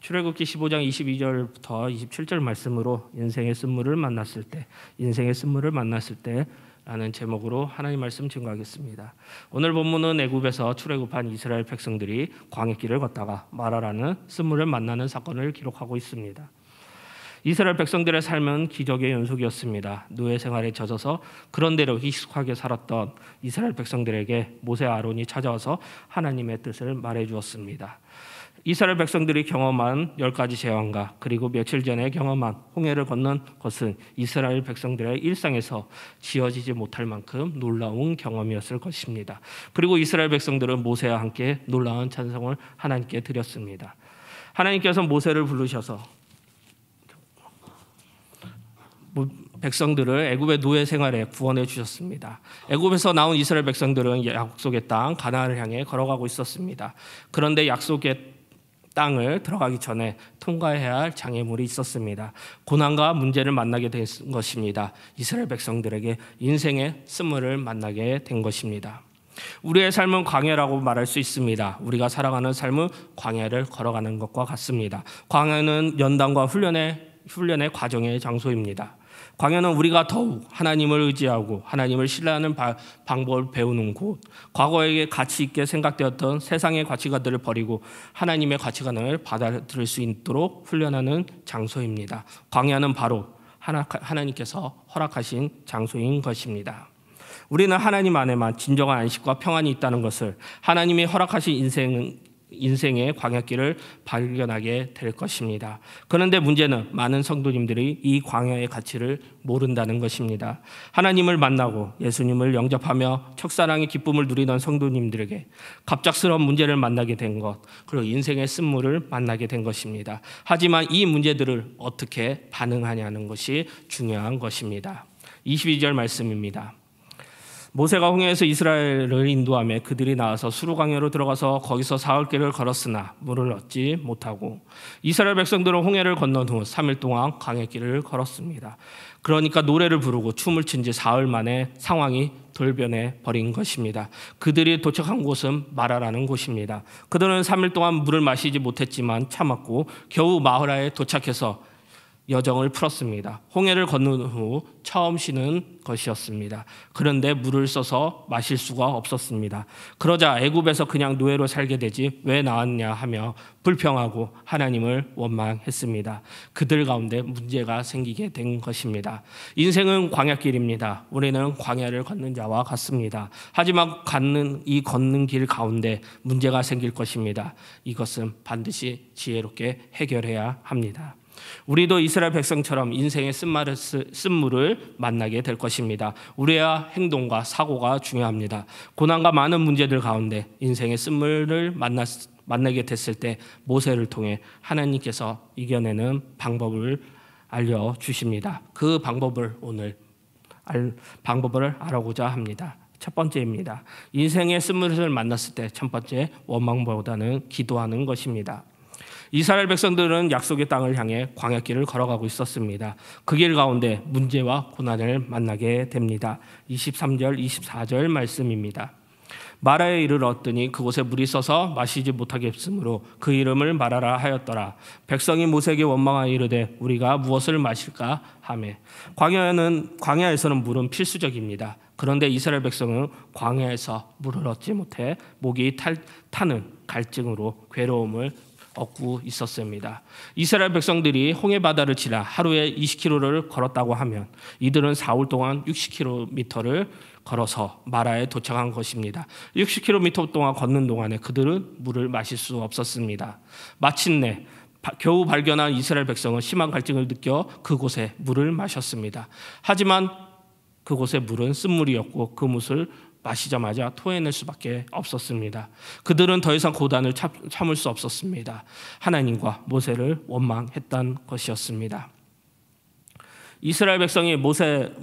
출애굽기 15장 22절부터 27절 말씀으로 인생의 쓴물을 만났을 때 라는 제목으로 하나님 말씀 증거하겠습니다. 오늘 본문은 애굽에서 출애굽한 이스라엘 백성들이 광야길을 걷다가 마라라는 쓴물을 만나는 사건을 기록하고 있습니다. 이스라엘 백성들의 삶은 기적의 연속이었습니다. 노예 생활에 젖어서 그런대로 익숙하게 살았던 이스라엘 백성들에게 모세 아론이 찾아와서 하나님의 뜻을 말해주었습니다. 이스라엘 백성들이 경험한 10가지 재앙과 그리고 며칠 전에 경험한 홍해를 건넌 것은 이스라엘 백성들의 일상에서 지어지지 못할 만큼 놀라운 경험이었을 것입니다. 그리고 이스라엘 백성들은 모세와 함께 놀라운 찬송을 하나님께 드렸습니다. 하나님께서 모세를 부르셔서 백성들을 애굽의 노예 생활에 구원해 주셨습니다. 애굽에서 나온 이스라엘 백성들은 약속의 땅 가나안을 향해 걸어가고 있었습니다. 그런데 약속의 땅을 들어가기 전에 통과해야 할 장애물이 있었습니다. 고난과 문제를 만나게 된 것입니다. 이스라엘 백성들에게 인생의 쓴물을 만나게 된 것입니다. 우리의 삶은 광야라고 말할 수 있습니다. 우리가 살아가는 삶은 광야를 걸어가는 것과 같습니다. 광야는 연단과 훈련의 과정의 장소입니다. 광야는 우리가 더욱 하나님을 의지하고 하나님을 신뢰하는 방법을 배우는 곳, 과거에 가치 있게 생각되었던 세상의 가치관들을 버리고 하나님의 가치관을 받아들일 수 있도록 훈련하는 장소입니다. 광야는 바로 하나님께서 허락하신 장소인 것입니다. 우리는 하나님 안에만 진정한 안식과 평안이 있다는 것을, 하나님이 허락하신 인생의 광야길을 발견하게 될 것입니다. 그런데 문제는 많은 성도님들이 이 광야의 가치를 모른다는 것입니다. 하나님을 만나고 예수님을 영접하며 첫사랑의 기쁨을 누리던 성도님들에게 갑작스러운 문제를 만나게 된 것, 그리고 인생의 쓴물을 만나게 된 것입니다. 하지만 이 문제들을 어떻게 반응하냐는 것이 중요한 것입니다. 22절 말씀입니다. 모세가 홍해에서 이스라엘을 인도하며 그들이 나와서 수르광야로 들어가서 거기서 사흘길을 걸었으나 물을 얻지 못하고, 이스라엘 백성들은 홍해를 건넌 후 3일 동안 광야길을 걸었습니다. 그러니까 노래를 부르고 춤을 춘 지 사흘 만에 상황이 돌변해 버린 것입니다. 그들이 도착한 곳은 마라라는 곳입니다. 그들은 3일 동안 물을 마시지 못했지만 참았고 겨우 마라에 도착해서 여정을 풀었습니다. 홍해를 건넌 후 처음 쉬는 것이었습니다. 그런데 물을 써서 마실 수가 없었습니다. 그러자 애굽에서 그냥 노예로 살게 되지 왜 나왔냐 하며 불평하고 하나님을 원망했습니다. 그들 가운데 문제가 생기게 된 것입니다. 인생은 광야길입니다. 우리는 광야를 걷는 자와 같습니다. 하지만 걷는 길 가운데 문제가 생길 것입니다. 이것은 반드시 지혜롭게 해결해야 합니다. 우리도 이스라엘 백성처럼 인생의 쓴물을 만나게 될 것입니다. 우리의 행동과 사고가 중요합니다. 고난과 많은 문제들 가운데 인생의 쓴물을 만나게 됐을 때 모세를 통해 하나님께서 이겨내는 방법을 알려주십니다. 그 방법을 오늘 알아보고자 합니다. 첫 번째입니다. 인생의 쓴물을 만났을 때 첫 번째, 원망보다는 기도하는 것입니다. 이스라엘 백성들은 약속의 땅을 향해 광야길을 걸어가고 있었습니다. 그 길 가운데 문제와 고난을 만나게 됩니다. 23절, 24절 말씀입니다. 마라에 이르렀더니 그곳에 물이 써서 마시지 못하게 했으므로 그 이름을 마라라 하였더라. 백성이 모세에게 원망하여 이르되 우리가 무엇을 마실까 하매, 광야에서는 물은 필수적입니다. 그런데 이스라엘 백성은 광야에서 물을 얻지 못해 목이 타는 갈증으로 괴로움을 얻고 있었습니다. 이스라엘 백성들이 홍해 바다를 지나 하루에 20km를 걸었다고 하면 이들은 4월 동안 60km를 걸어서 마라에 도착한 것입니다. 60km 동안 걷는 동안에 그들은 물을 마실 수 없었습니다. 마침내 겨우 발견한 이스라엘 백성은 심한 갈증을 느껴 그곳에 물을 마셨습니다. 하지만 그곳의 물은 쓴물이었고 그 물을 마시자마자 토해낼 수밖에 없었습니다. 그들은 더 이상 고단을 참을 수 없었습니다. 하나님과 모세를 원망했던 것이었습니다. 이스라엘 백성이 모세를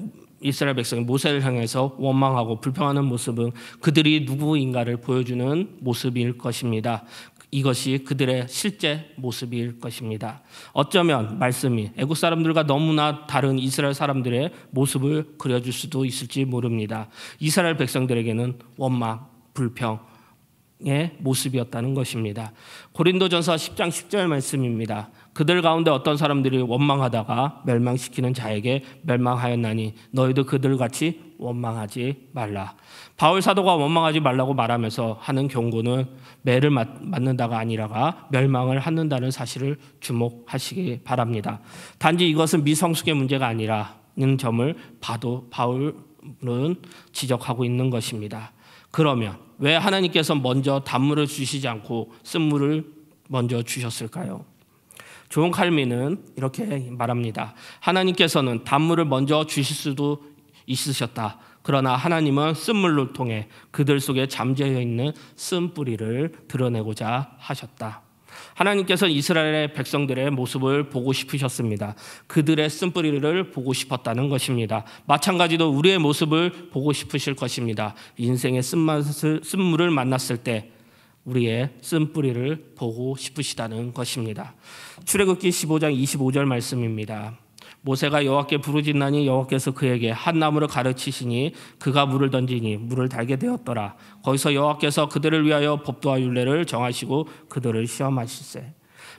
향해서 원망하고 불평하는 모습은 그들이 누구인가를 보여주는 모습일 것입니다. 이것이 그들의 실제 모습일 것입니다. 어쩌면 말씀이 애국 사람들과 너무나 다른 이스라엘 사람들의 모습을 그려줄 수도 있을지 모릅니다. 이스라엘 백성들에게는 원망, 불평이 모습이었다는 것입니다. 고린도전서 10장 10절 말씀입니다. 그들 가운데 어떤 사람들이 원망하다가 멸망시키는 자에게 멸망하였나니 너희도 그들같이 원망하지 말라. 바울 사도가 원망하지 말라고 말하면서 하는 경고는 매를 맞는다가 아니라가 멸망을 갖는다는 사실을 주목하시기 바랍니다. 단지 이것은 미성숙의 문제가 아니라는 점을 바울은 지적하고 있는 것입니다. 그러면 왜 하나님께서 먼저 단물을 주시지 않고 쓴물을 먼저 주셨을까요? 존 칼빈은 이렇게 말합니다. 하나님께서는 단물을 먼저 주실 수도 있으셨다. 그러나 하나님은 쓴물을 통해 그들 속에 잠재어 있는 쓴뿌리를 드러내고자 하셨다. 하나님께서 이스라엘의 백성들의 모습을 보고 싶으셨습니다. 그들의 쓴뿌리를 보고 싶었다는 것입니다. 마찬가지로 우리의 모습을 보고 싶으실 것입니다. 인생의 쓴물을 만났을 때 우리의 쓴뿌리를 보고 싶으시다는 것입니다. 출애굽기 15장 25절 말씀입니다. 모세가 여호와께 부르짖나니 여호와께서 그에게 한 나무를 가르치시니 그가 물을 던지니 물을 달게 되었더라. 거기서 여호와께서 그들을 위하여 법도와 율례를 정하시고 그들을 시험하실세.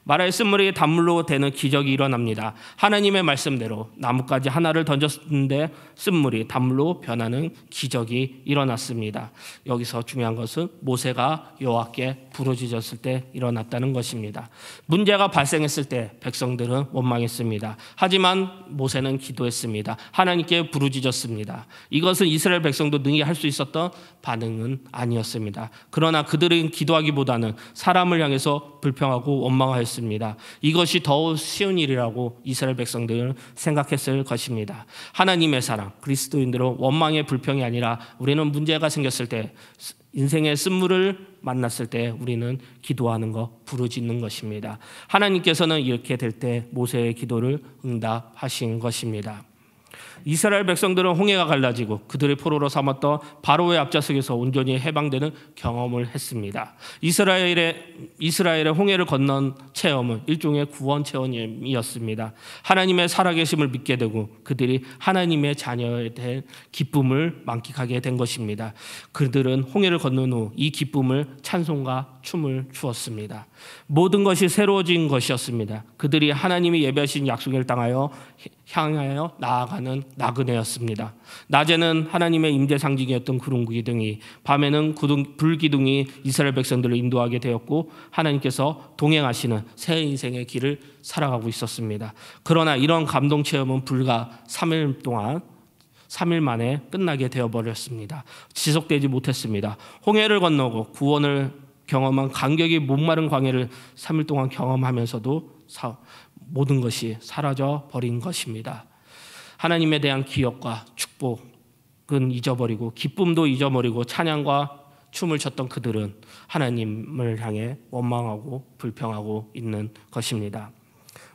마라의 쓴물이 단물로 되는 기적이 일어납니다. 하나님의 말씀대로 나뭇가지 하나를 던졌는데 쓴물이 단물로 변하는 기적이 일어났습니다. 여기서 중요한 것은 모세가 여호와께 부르짖었을 때 일어났다는 것입니다. 문제가 발생했을 때 백성들은 원망했습니다. 하지만 모세는 기도했습니다. 하나님께 부르짖었습니다. 이것은 이스라엘 백성도 능히 할 수 있었던 반응은 아니었습니다. 그러나 그들은 기도하기보다는 사람을 향해서 불평하고 원망하였습니다. 이것이 더 쉬운 일이라고 이스라엘 백성들은 생각했을 것입니다. 하나님의 사랑, 그리스도인들은 원망의 불평이 아니라 우리는 문제가 생겼을 때, 인생의 쓴물을 만났을 때 우리는 기도하는 것, 부르짖는 것입니다. 하나님께서는 이렇게 될 때 모세의 기도를 응답하신 것입니다. 이스라엘 백성들은 홍해가 갈라지고 그들의 포로로 삼았던 바로의 앞좌석에서 온전히 해방되는 경험을 했습니다. 이스라엘의 홍해를 건넌 체험은 일종의 구원 체험이었습니다. 하나님의 살아계심을 믿게 되고 그들이 하나님의 자녀에 대한 기쁨을 만끽하게 된 것입니다. 그들은 홍해를 건넌 후 이 기쁨을 찬송과 춤을 추었습니다. 모든 것이 새로워진 것이었습니다. 그들이 하나님이 예배하신 약속을 향하여 나아가는 나그네였습니다. 낮에는 하나님의 임재 상징이었던 구름 기둥이, 밤에는 불 기둥이 이스라엘 백성들을 인도하게 되었고 하나님께서 동행하시는 새 인생의 길을 살아가고 있었습니다. 그러나 이런 감동 체험은 불과 3일 만에 끝나게 되어버렸습니다. 지속되지 못했습니다. 홍해를 건너고 구원을 경험한 간격이 목마른 광야를 3일 동안 경험하면서도 모든 것이 사라져 버린 것입니다. 하나님에 대한 기억과 축복은 잊어버리고 기쁨도 잊어버리고 찬양과 춤을 췄던 그들은 하나님을 향해 원망하고 불평하고 있는 것입니다.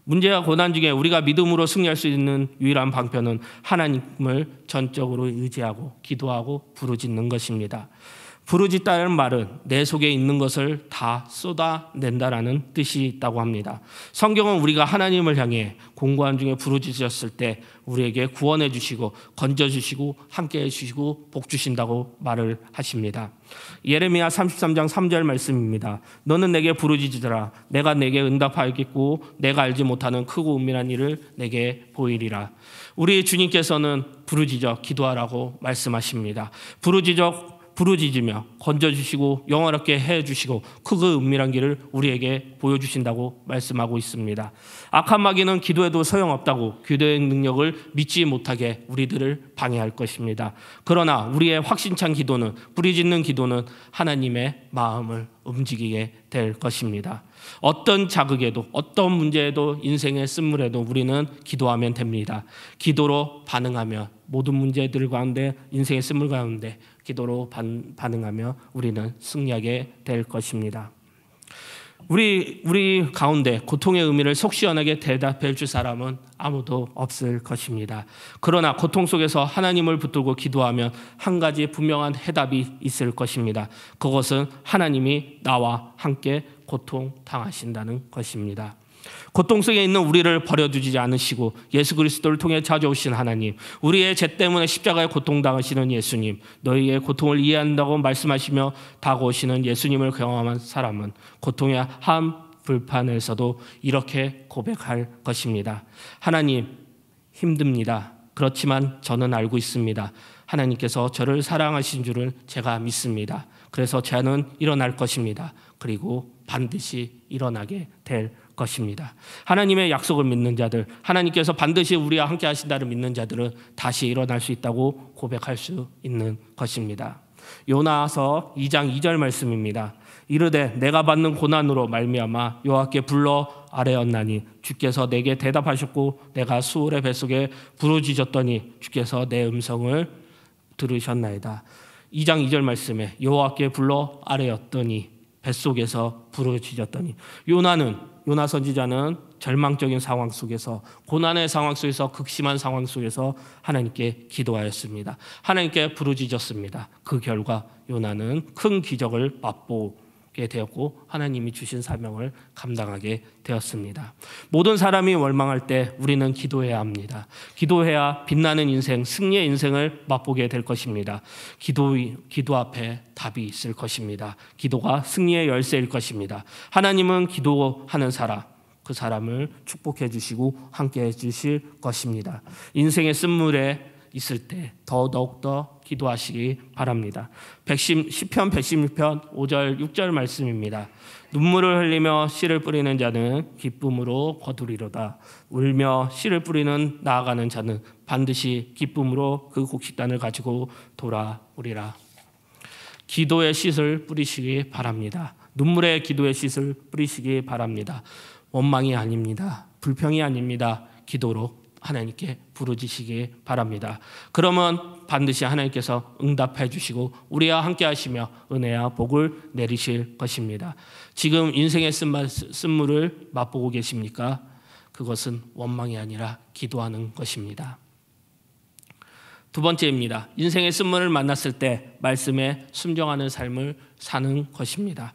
문제와 고난 중에 우리가 믿음으로 승리할 수 있는 유일한 방편은 하나님을 전적으로 의지하고 기도하고 부르짖는 것입니다. 부르짖다는 말은 내 속에 있는 것을 다 쏟아낸다라는 뜻이 있다고 합니다. 성경은 우리가 하나님을 향해 공고한 중에 부르짖었을 때 우리에게 구원해 주시고 건져 주시고 함께 해 주시고 복 주신다고 말을 하십니다. 예레미야 33장 3절 말씀입니다. 너는 내게 부르짖으라. 내가 내게 응답하겠고 내가 알지 못하는 크고 은밀한 일을 내게 보이리라. 우리 주님께서는 부르짖어 기도하라고 말씀하십니다. 부르짖으며 건져주시고 영원하게 해주시고 크고 은밀한 길을 우리에게 보여주신다고 말씀하고 있습니다. 악한 마귀는 기도해도 소용없다고 기도의 능력을 믿지 못하게 우리들을 방해할 것입니다. 그러나 우리의 확신찬 기도는, 부르짖는 기도는 하나님의 마음을 움직이게 될 것입니다. 어떤 자극에도 어떤 문제에도 인생의 쓴물에도 우리는 기도하면 됩니다. 기도로 반응하면 모든 문제들 가운데 인생의 쓴물 가운데 기도로 반응하며 우리는 승리하게 될 것입니다. 우리 가운데 고통의 의미를 속 시원하게 대답해 줄 사람은 아무도 없을 것입니다. 그러나 고통 속에서 하나님을 붙들고 기도하면 한 가지 분명한 해답이 있을 것입니다. 그것은 하나님이 나와 함께 고통 당하신다는 것입니다. 고통 속에 있는 우리를 버려두지 않으시고 예수 그리스도를 통해 찾아오신 하나님, 우리의 죄 때문에 십자가에 고통당하시는 예수님, 너희의 고통을 이해한다고 말씀하시며 다가오시는 예수님을 경험한 사람은 고통의 한 불판에서도 이렇게 고백할 것입니다. 하나님, 힘듭니다. 그렇지만 저는 알고 있습니다. 하나님께서 저를 사랑하신 줄을 제가 믿습니다. 그래서 저는 일어날 것입니다. 그리고 반드시 일어나게 될 것입니다. 하나님의 약속을 믿는 자들, 하나님께서 반드시 우리와 함께 하신다를 믿는 자들은 다시 일어날 수 있다고 고백할 수 있는 것입니다. 요나서 2장 2절 말씀입니다. 이르되 내가 받는 고난으로 말미암아 여호와께 불러 아뢰었나니 주께서 내게 대답하셨고 내가 수월의 뱃속에 부르짖었더니 주께서 내 음성을 들으셨나이다. 2장 2절 말씀에 여호와께 불러 아뢰었더니 뱃속에서 부르짖었더니, 요나 선지자는 절망적인 상황 속에서, 고난의 상황 속에서, 극심한 상황 속에서 하나님께 기도하였습니다. 하나님께 부르짖었습니다. 그 결과 요나는 큰 기적을 맛보게 되었고 하나님이 주신 사명을 감당하게 되었습니다. 모든 사람이 원망할 때 우리는 기도해야 합니다. 기도해야 빛나는 인생, 승리의 인생을 맛보게 될 것입니다. 기도 앞에 답이 있을 것입니다. 기도가 승리의 열쇠일 것입니다. 하나님은 기도하는 사람, 그 사람을 축복해 주시고 함께 해 주실 것입니다. 인생의 쓴물에 있을 때 더욱더 기도하시기 바랍니다. 시편 116편 5절 6절 말씀입니다. 눈물을 흘리며 씨를 뿌리는 자는 기쁨으로 거두리로다. 울며 씨를 뿌리는 나아가는 자는 반드시 기쁨으로 그 곡식단을 가지고 돌아오리라. 기도의 씨를 뿌리시기 바랍니다. 눈물의 기도의 씨를 뿌리시기 바랍니다. 원망이 아닙니다. 불평이 아닙니다. 기도로 하나님께 부르짖으시기 바랍니다. 그러면 반드시 하나님께서 응답해 주시고 우리와 함께 하시며 은혜와 복을 내리실 것입니다. 지금 인생의 쓴물을 맛보고 계십니까? 그것은 원망이 아니라 기도하는 것입니다. 두 번째입니다. 인생의 쓴물을 만났을 때 말씀에 순종하는 삶을 사는 것입니다.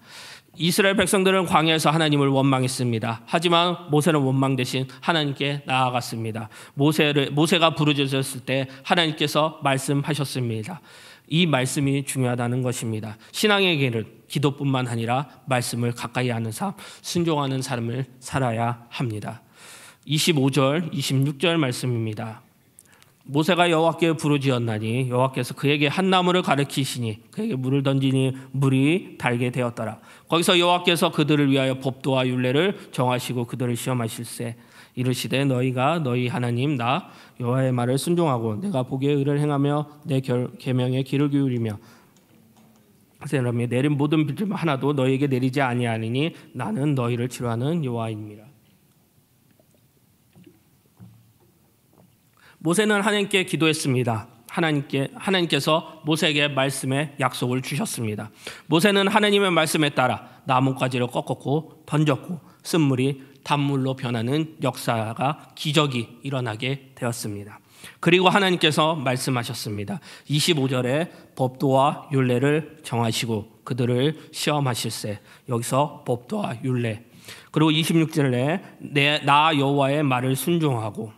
이스라엘 백성들은 광야에서 하나님을 원망했습니다. 하지만 모세는 원망 대신 하나님께 나아갔습니다. 모세가 부르짖었을 때 하나님께서 말씀하셨습니다. 이 말씀이 중요하다는 것입니다. 신앙의 길은 기도뿐만 아니라 말씀을 가까이 하는 삶, 순종하는 삶을 살아야 합니다. 25절, 26절 말씀입니다. 모세가 여호와께 부르짖었나니 여호와께서 그에게 한 나무를 가르치시니 그에게 물을 던지니 물이 달게 되었더라. 거기서 여호와께서 그들을 위하여 법도와 율례를 정하시고 그들을 시험하실세. 이르시되 너희가 너희 하나님 나 여호와의 말을 순종하고 내가 보기에 의를 행하며 내 계명에 귀를 기울이며 내린 모든 빚을 하나도 너희에게 내리지 아니하니니 나는 너희를 치료하는 여호와입니다. 모세는 하나님께 기도했습니다. 하나님께서 모세에게 말씀의 약속을 주셨습니다. 모세는 하나님의 말씀에 따라 나뭇가지를 꺾었고 던졌고 쓴물이 단물로 변하는 역사가 기적이 일어나게 되었습니다. 그리고 하나님께서 말씀하셨습니다. 25절에 법도와 율례를 정하시고 그들을 시험하실세. 여기서 법도와 율례. 그리고 26절에 나 여호와의 말을 순종하고,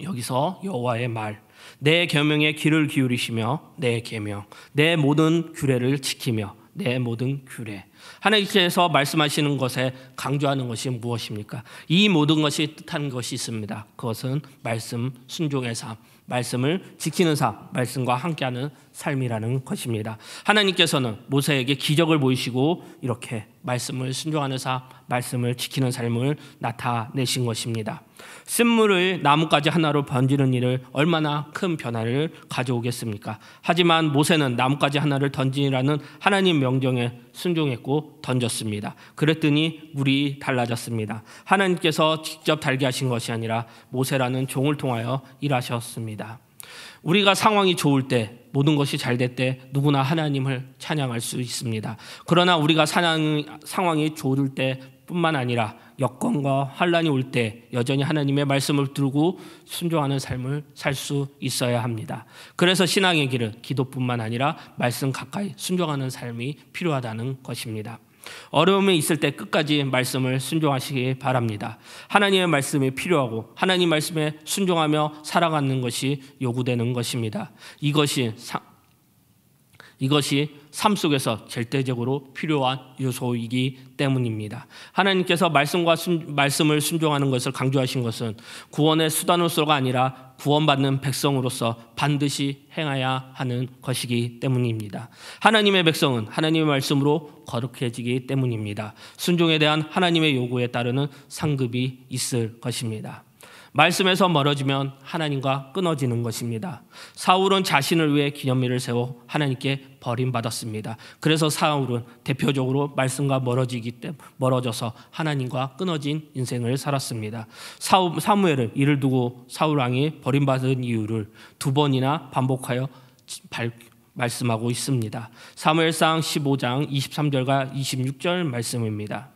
여기서 여호와의 말, 내 계명에 귀를 기울이시며 내 계명, 내 모든 규례를 지키며 내 모든 규례. 하나님께서 말씀하시는 것에 강조하는 것이 무엇입니까? 이 모든 것이 뜻하는 것이 있습니다. 그것은 말씀 순종의 삶, 말씀을 지키는 삶, 말씀과 함께하는 삶이라는 것입니다. 하나님께서는 모세에게 기적을 보이시고 이렇게 말씀을 순종하는 삶, 말씀을 지키는 삶을 나타내신 것입니다. 쓴물을 나뭇가지 하나로 번지는 일을 얼마나 큰 변화를 가져오겠습니까? 하지만 모세는 나뭇가지 하나를 던지라는 하나님 명령에 순종했고 던졌습니다. 그랬더니 물이 달라졌습니다. 하나님께서 직접 달게 하신 것이 아니라 모세라는 종을 통하여 일하셨습니다. 우리가 상황이 좋을 때, 모든 것이 잘 될 때 누구나 하나님을 찬양할 수 있습니다. 그러나 우리가 상황이 좋을 때뿐만 아니라 여건과 환란이 올 때 여전히 하나님의 말씀을 들고 순종하는 삶을 살 수 있어야 합니다. 그래서 신앙의 길은 기도뿐만 아니라 말씀 가까이 순종하는 삶이 필요하다는 것입니다. 어려움이 있을 때 끝까지 말씀을 순종하시기 바랍니다. 하나님의 말씀이 필요하고 하나님 말씀에 순종하며 살아가는 것이 요구되는 것입니다. 이것이 삶 속에서 절대적으로 필요한 요소이기 때문입니다. 하나님께서 말씀을 순종하는 것을 강조하신 것은 구원의 수단으로서가 아니라 구원받는 백성으로서 반드시 행해야 하는 것이기 때문입니다. 하나님의 백성은 하나님의 말씀으로 거룩해지기 때문입니다. 순종에 대한 하나님의 요구에 따르는 상급이 있을 것입니다. 말씀에서 멀어지면 하나님과 끊어지는 것입니다. 사울은 자신을 위해 기념일을 세워 하나님께 버림받았습니다. 그래서 사울은 대표적으로 말씀과 멀어져서 하나님과 끊어진 인생을 살았습니다. 사무엘은 이를 두고 사울 왕이 버림받은 이유를 2번이나 반복하여 말씀하고 있습니다. 사무엘상 15장 23절과 26절 말씀입니다.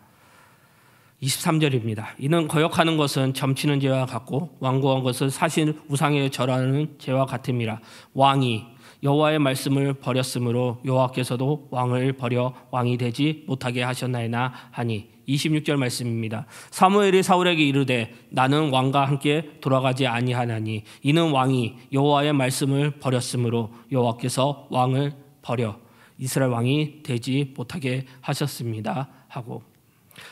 23절입니다. 이는 거역하는 것은 점치는 죄와 같고 완고한 것은 사실 우상에 절하는 죄와 같음이라. 왕이 여호와의 말씀을 버렸으므로 여호와께서도 왕을 버려 왕이 되지 못하게 하셨나이다 하니. 26절 말씀입니다. 사무엘이 사울에게 이르되 나는 왕과 함께 돌아가지 아니하나니 이는 왕이 여호와의 말씀을 버렸으므로 여호와께서 왕을 버려 이스라엘 왕이 되지 못하게 하셨습니다 하고.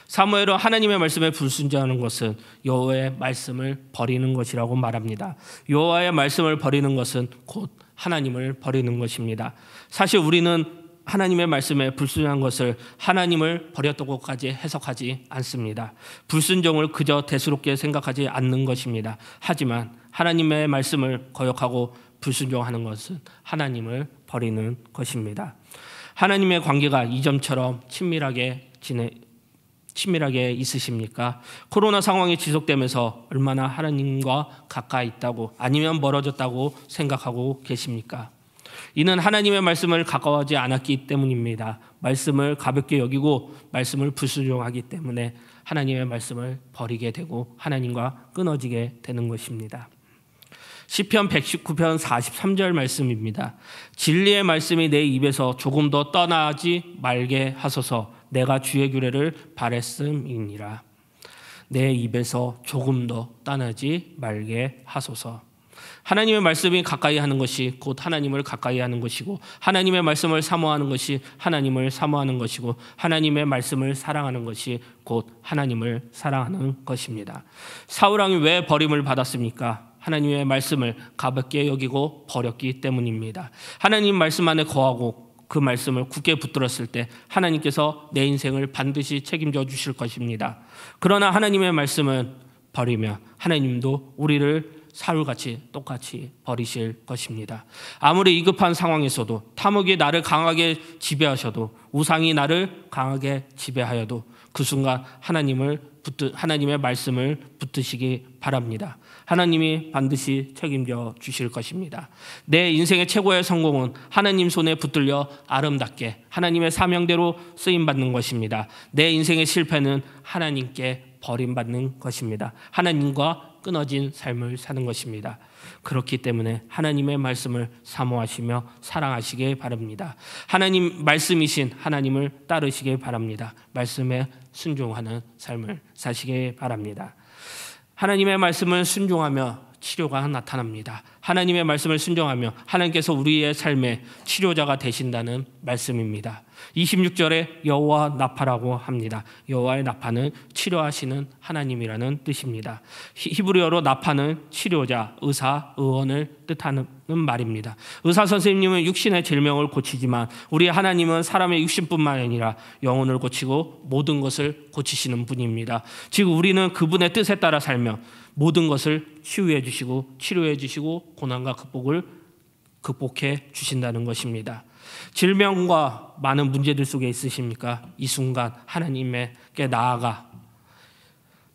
사무엘은 하나님의 말씀에 불순종하는 것은 여호와의 말씀을 버리는 것이라고 말합니다. 여호와의 말씀을 버리는 것은 곧 하나님을 버리는 것입니다. 사실 우리는 하나님의 말씀에 불순종한 것을 하나님을 버렸다고까지 해석하지 않습니다. 불순종을 그저 대수롭게 생각하지 않는 것입니다. 하지만 하나님의 말씀을 거역하고 불순종하는 것은 하나님을 버리는 것입니다. 하나님의 관계가 이전처럼 친밀하게 있으십니까? 코로나 상황이 지속되면서 얼마나 하나님과 가까이 있다고 아니면 멀어졌다고 생각하고 계십니까? 이는 하나님의 말씀을 가까워하지 않았기 때문입니다. 말씀을 가볍게 여기고 말씀을 불순종하기 때문에 하나님의 말씀을 버리게 되고 하나님과 끊어지게 되는 것입니다. 시편 119편 43절 말씀입니다. 진리의 말씀이 내 입에서 조금 더 떠나지 말게 하소서. 내가 주의 규례를 바랬음이니라. 내 입에서 조금 더 떠나지 말게 하소서. 하나님의 말씀이 가까이 하는 것이 곧 하나님을 가까이 하는 것이고 하나님의 말씀을 사모하는 것이 하나님을 사모하는 것이고 하나님의 말씀을 사랑하는 것이 곧 하나님을 사랑하는 것입니다. 사울 왕이 왜 버림을 받았습니까? 하나님의 말씀을 가볍게 여기고 버렸기 때문입니다. 하나님 말씀 안에 거하고 그 말씀을 굳게 붙들었을 때 하나님께서 내 인생을 반드시 책임져 주실 것입니다. 그러나 하나님의 말씀을 버리면 하나님도 우리를 사울같이 똑같이 버리실 것입니다. 아무리 위급한 상황에서도 탐욕이 나를 강하게 지배하셔도 우상이 나를 강하게 지배하여도 그 순간 하나님의 말씀을 붙드시기 바랍니다. 하나님이 반드시 책임져 주실 것입니다. 내 인생의 최고의 성공은 하나님 손에 붙들려 아름답게 하나님의 사명대로 쓰임받는 것입니다. 내 인생의 실패는 하나님께 버림받는 것입니다. 하나님과 끊어진 삶을 사는 것입니다. 그렇기 때문에 하나님의 말씀을 사모하시며 사랑하시길 바랍니다. 하나님 말씀이신 하나님을 따르시길 바랍니다. 말씀에 순종하는 삶을 사시길 바랍니다. 하나님의 말씀을 순종하며 치료가 나타납니다. 하나님의 말씀을 순종하며 하나님께서 우리의 삶의 치료자가 되신다는 말씀입니다. 26절에 여호와 나파라고 합니다. 여호와의 나파는 치료하시는 하나님이라는 뜻입니다. 히브리어로 나파는 치료자, 의사, 의원을 뜻하는 말입니다. 의사 선생님은 육신의 질병을 고치지만 우리 하나님은 사람의 육신뿐만 아니라 영혼을 고치고 모든 것을 고치시는 분입니다. 즉 우리는 그분의 뜻에 따라 살며 모든 것을 치유해 주시고 치료해 주시고 고난과 극복해 주신다는 것입니다. 질병과 많은 문제들 속에 있으십니까? 이 순간 하나님께 나아가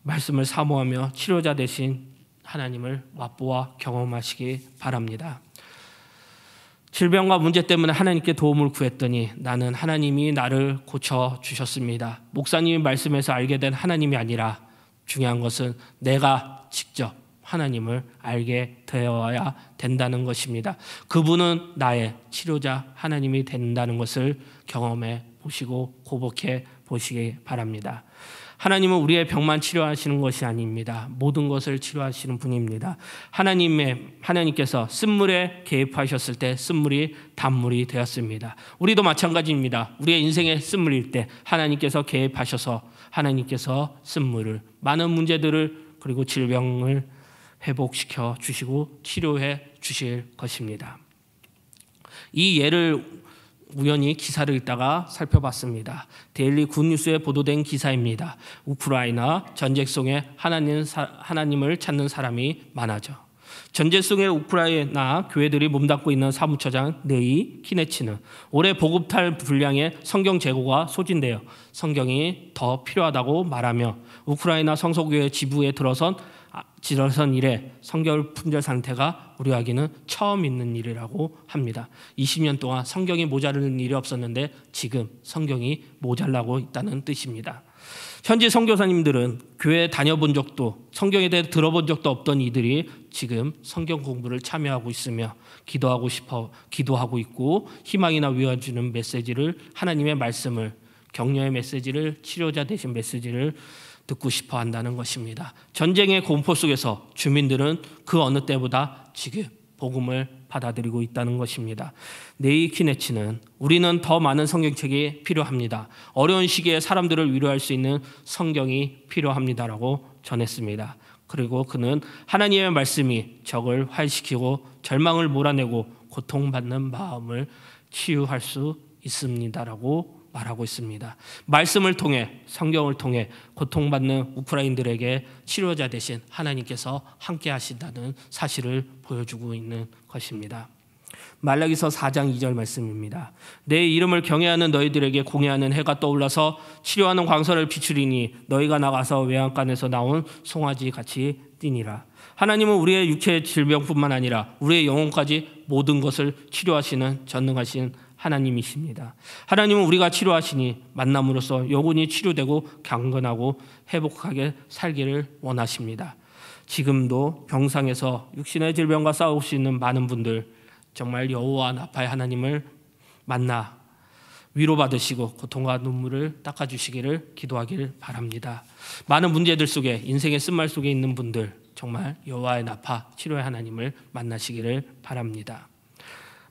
말씀을 사모하며 치료자 되신 하나님을 맛보아 경험하시기 바랍니다. 질병과 문제 때문에 하나님께 도움을 구했더니 나는 하나님이 나를 고쳐주셨습니다. 목사님이 말씀에서 알게 된 하나님이 아니라 중요한 것은 내가 직접 하나님을 알게 되어야 된다는 것입니다. 그분은 나의 치료자 하나님이 된다는 것을 경험해 보시고 고백해 보시기 바랍니다. 하나님은 우리의 병만 치료하시는 것이 아닙니다. 모든 것을 치료하시는 분입니다. 하나님께서 쓴물에 개입하셨을 때 쓴물이 단물이 되었습니다. 우리도 마찬가지입니다. 우리의 인생의 쓴물일 때 하나님께서 개입하셔서 하나님께서 쓴물을 많은 문제들을 그리고 질병을 회복시켜 주시고 치료해 주실 것입니다. 이 예를 우연히 기사를 읽다가 살펴봤습니다. 데일리 굿뉴스에 보도된 기사입니다. 우크라이나 전쟁 속에 하나님을 찾는 사람이 많아져. 전쟁 속에 우크라이나 교회들이 몸담고 있는 사무처장 네이 키네치는 올해 보급탈 분량의 성경 재고가 소진되어 성경이 더 필요하다고 말하며 우크라이나 성서교회 지부에 들어선 이래 성경 품절 상태가 우리에게는 처음 있는 일이라고 합니다. 20년 동안 성경이 모자르는 일이 없었는데 지금 성경이 모자라고 있다는 뜻입니다. 현지 선교사님들은 교회에 다녀본 적도 성경에 대해 들어본 적도 없던 이들이 지금 성경 공부를 참여하고 있으며 기도하고 있고 희망이나 위안 주는 메시지를 하나님의 말씀을 격려의 메시지를 치료자 되신 메시지를 듣고 싶어 한다는 것입니다. 전쟁의 공포 속에서 주민들은 그 어느 때보다 지금 복음을 받아들이고 있다는 것입니다. 네이 키네치는 우리는 더 많은 성경책이 필요합니다. 어려운 시기에 사람들을 위로할 수 있는 성경이 필요합니다라고 전했습니다. 그리고 그는 하나님의 말씀이 적을 활시키고 절망을 몰아내고 고통받는 마음을 치유할 수 있습니다라고 말하고 있습니다. 말씀을 통해 성경을 통해 고통받는 우크라이나들에게 치료자 되신 하나님께서 함께 하신다는 사실을 보여주고 있는 것입니다. 말라기서 4장 2절 말씀입니다. 내 이름을 경외하는 너희들에게 공예하는 해가 떠올라서 치료하는 광선을 비추리니 너희가 나가서 외양간에서 나온 송아지 같이 뛰니라. 하나님은 우리의 육체의 질병뿐만 아니라 우리의 영혼까지 모든 것을 치료하시는 전능하신 하나님이십니다. 하나님은 우리가 치료하시니 만남으로써 영혼이 치료되고 강건하고 회복하게 살기를 원하십니다. 지금도 병상에서 육신의 질병과 싸우시는 많은 분들 정말 여호와 나파의 하나님을 만나 위로받으시고 고통과 눈물을 닦아주시기를 기도하길 바랍니다. 많은 문제들 속에 인생의 쓴말 속에 있는 분들 정말 여호와의 나파 치료의 하나님을 만나시기를 바랍니다.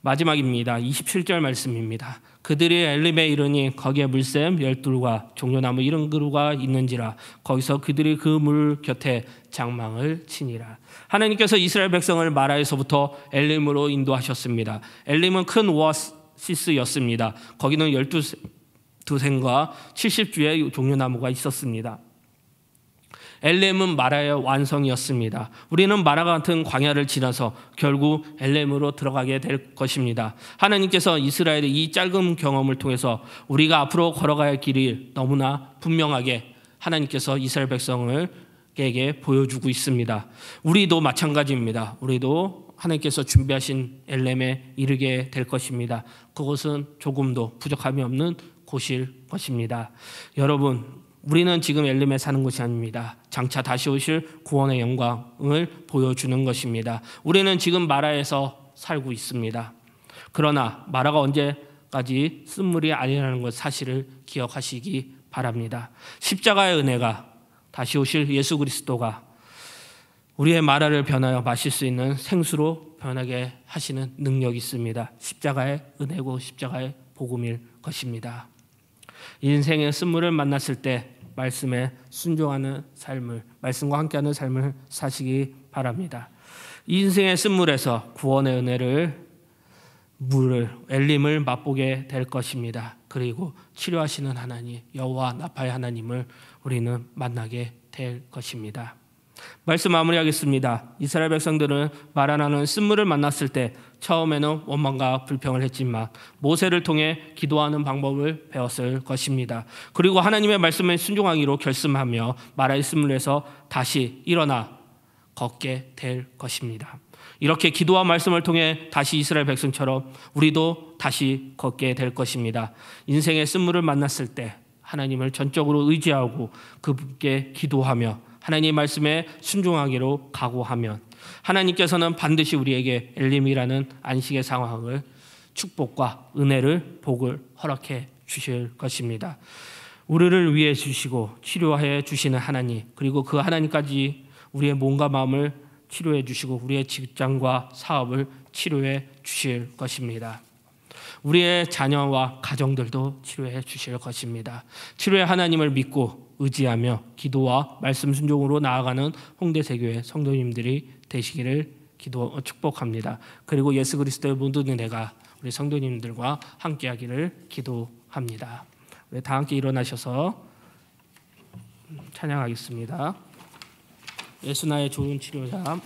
마지막입니다. 27절 말씀입니다. 그들이 엘림에 이르니 거기에 물샘 12과 종려나무 70그루가 있는지라 거기서 그들이 그 물 곁에 장망을 치니라. 하나님께서 이스라엘 백성을 마라에서부터 엘림으로 인도하셨습니다. 엘림은 큰 오아시스였습니다. 거기는 12샘과 70주의 종려나무가 있었습니다. 엘렘은 마라의 완성이었습니다. 우리는 마라와 같은 광야를 지나서 결국 엘렘으로 들어가게 될 것입니다. 하나님께서 이스라엘의 이 짧은 경험을 통해서 우리가 앞으로 걸어가야 할 길이 너무나 분명하게 하나님께서 이스라엘 백성에게 보여주고 있습니다. 우리도 마찬가지입니다. 우리도 하나님께서 준비하신 엘렘에 이르게 될 것입니다. 그곳은 조금도 부족함이 없는 곳일 것입니다. 여러분, 우리는 지금 엘림에 사는 것이 아닙니다. 장차 다시 오실 구원의 영광을 보여주는 것입니다. 우리는 지금 마라에서 살고 있습니다. 그러나 마라가 언제까지 쓴물이 아니라는 것 사실을 기억하시기 바랍니다. 십자가의 은혜가 다시 오실 예수 그리스도가 우리의 마라를 변하여 마실 수 있는 생수로 변하게 하시는 능력이 있습니다. 십자가의 은혜고 십자가의 복음일 것입니다. 인생의 쓴물을 만났을 때 말씀에 순종하는 삶을, 말씀과 함께하는 삶을 사시기 바랍니다. 인생의 쓴물에서 구원의 은혜를, 엘림을 맛보게 될 것입니다. 그리고 치료하시는 하나님, 여호와 나파의 하나님을 우리는 만나게 될 것입니다. 말씀 마무리하겠습니다. 이스라엘 백성들은 마라나는 쓴물을 만났을 때 처음에는 원망과 불평을 했지만 모세를 통해 기도하는 방법을 배웠을 것입니다. 그리고 하나님의 말씀에 순종하기로 결심하며 마라의 쓴물에서 다시 일어나 걷게 될 것입니다. 이렇게 기도와 말씀을 통해 다시 이스라엘 백성처럼 우리도 다시 걷게 될 것입니다. 인생의 쓴물을 만났을 때 하나님을 전적으로 의지하고 그분께 기도하며 하나님의 말씀에 순종하기로 각오하면 하나님께서는 반드시 우리에게 엘림이라는 안식의 상황을 축복과 은혜를 복을 허락해 주실 것입니다. 우리를 위해 주시고 치료해 주시는 하나님, 그리고 그 하나님까지 우리의 몸과 마음을 치료해 주시고 우리의 직장과 사업을 치료해 주실 것입니다. 우리의 자녀와 가정들도 치료해 주실 것입니다. 치료의 하나님을 믿고 의지하며 기도와 말씀 순종으로 나아가는 홍대세교회 성도님들이 되시기를 축복합니다. 그리고 예수 그리스도의 모든 은혜가 우리 성도님들과 함께하기를 기도합니다. 우리 다 함께 일어나셔서 찬양하겠습니다. 예수 나의 좋은 치료자.